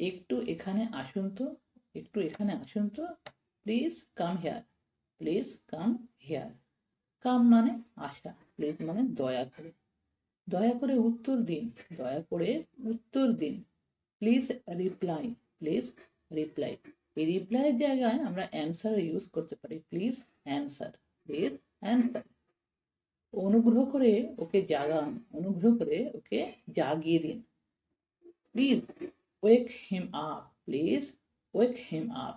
একটু এখানে আসুন তো, একটু এখানে আসুন তো, please come here, please come here. Come মানে আসা, প্লিজ মানে দয়া করে, দয়া করে উত্তর দিন, দয়া করে উত্তর দিন। Please reply, please reply. এই রিপ্লাইয়ের জায়গায় আমরা অ্যান্সার ইউজ করতে পারি, প্লিজ অ্যান্সার, প্লিজ অ্যান্সার। অনুগ্রহ করে ওকে জাগান, অনুগ্রহ করে ওকে জাগিয়ে দিন। Please wake him up, please wake him up,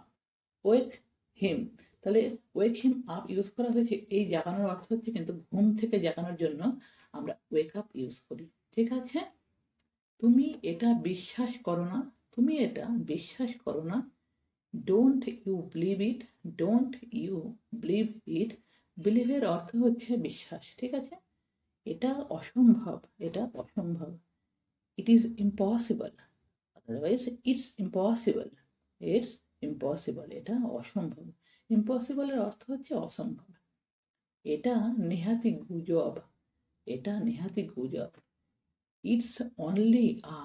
wake him. তাহলে ওয়েক হিম আপ ইউজ করা হয়েছে, এই জাগানোর অর্থ হচ্ছে কিন্তু ঘুম থেকে জাগানোর জন্য আমরা ওয়েক আপ ইউজ করি। ঠিক আছে? তুমি এটা বিশ্বাস করো না, তুমি এটা বিশ্বাস করো না। Don't you believe it, don't you believe it. বিলিভের অর্থ হচ্ছে বিশ্বাস। ঠিক আছে? এটা অসম্ভব, এটা অসম্ভব। It is impossible, otherwise it's impossible, it's impossible. এটা অসম্ভব। ইম্পসিবলের অর্থ হচ্ছে অসম্ভব। এটা নেহাতি গুজব, এটা নেহাতি গুজব। It's only a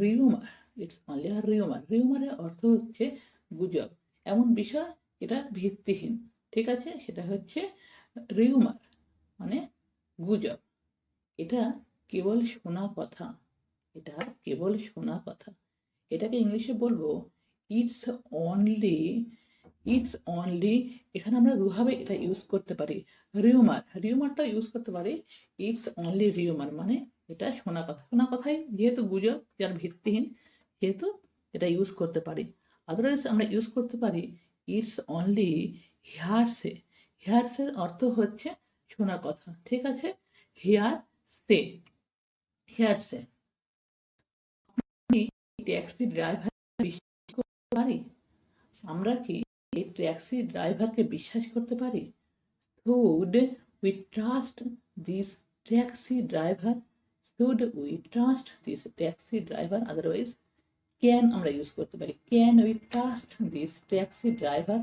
rumour, it's only a rumour. রিউমারের অর্থ হচ্ছে গুজব, এমন বিষয় এটা ভিত্তিহীন। ঠিক আছে? সেটা হচ্ছে রিউমার মানে গুজব। এটা কেবল শোনা কথা, এটা কেবল শোনা কথা। এটাকে ইংলিশে বলবো ইটস অনলি, ইটস অনলি। এখানে আমরা দুভাবে এটা ইউজ করতে পারি। রিউমার, রিউমারটা ইউজ করতে পারি ইটস অনলি রিউমার মানে এটা শোনা কথা, শোনা কথাই যেহেতু গুজব, যার ভিত্তিহীন, যেহেতু এটা ইউজ করতে পারি। আদারওয়াইজ আমরা ইউজ করতে পারি ইটস অনলি হিয়ারসে। হিয়ারসের অর্থ হচ্ছে শোনা কথা। ঠিক আছে? Hear say, hearsay. Taxi driver বিশ্বাস করতে পারি, আমরা কি এই ট্যাক্সি ড্রাইভারকে বিশ্বাস করতে পারি? Should we trust this taxi driver, should we trust this taxi driver. Otherwise can আমরা ইউজ করতে পারি, can we trust this taxi driver.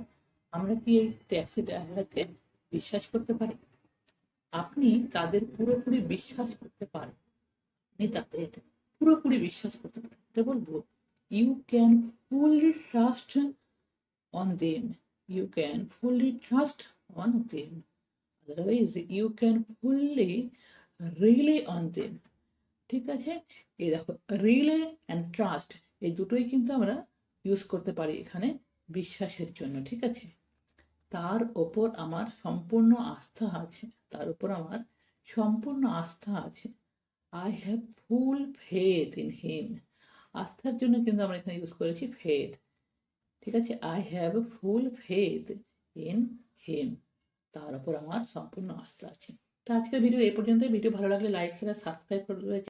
আমরা কি এই ট্যাক্সি ড্রাইভারকে বিশ্বাস করতে পারি? আপনি তাদের পুরোপুরি বিশ্বাস করতে পারেন, আপনি তাদের পুরোপুরি বিশ্বাস করতে পারেন। এটা বলবো you can fully trust on them, you can fully trust on them, otherwise you can fully rely on them। ঠিক আছে? এই দেখো রিলে অ্যান্ড ট্রাস্ট, এই দুটোই কিন্তু আমরা ইউজ করতে পারি এখানে বিশ্বাসের জন্য। ঠিক আছে? তার ওপর আমার সম্পূর্ণ আস্থা আছে, তার উপর আমার সম্পূর্ণ আস্থা আছে। I have full faith in him. আস্থার জন্য কিন্তু আমরা এখানে ইউজ করেছি ফেথ। ঠিক আছে? I have full faith in him, তার উপর আমার সম্পূর্ণ আস্থা আছে। তো আজকের ভিডিও এই পর্যন্তই। ভিডিও ভালো লাগলে লাইক শেয়ার সাবস্ক্রাইব করে